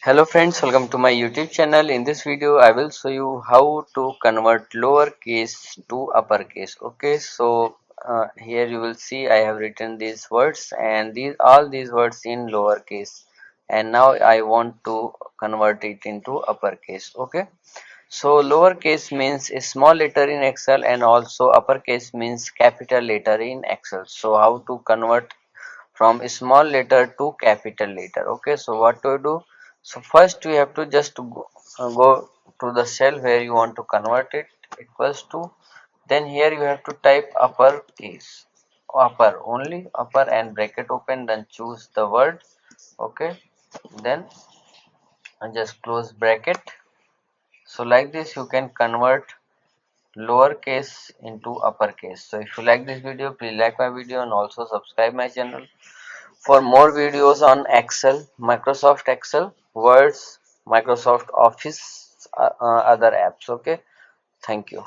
Hello friends, welcome to my YouTube channel. In this video I will show you how to convert lowercase to uppercase. Okay, so here you will see I have written these words and all these words in lowercase, and now I want to convert it into uppercase. Okay, so lowercase means a small letter in Excel, and also uppercase means capital letter in Excel. So how to convert from a small letter to capital letter? Okay, so what to do? So first you have to just go to the cell where you want to convert it, equals to, then here you have to type uppercase, upper, only upper, and bracket open, then choose the word. Okay, then just close bracket. So like this you can convert lowercase into uppercase. So if you like this video, please like my video and also subscribe my channel for more videos on Excel, Microsoft Excel, Words, Microsoft Office, other apps. Okay, thank you.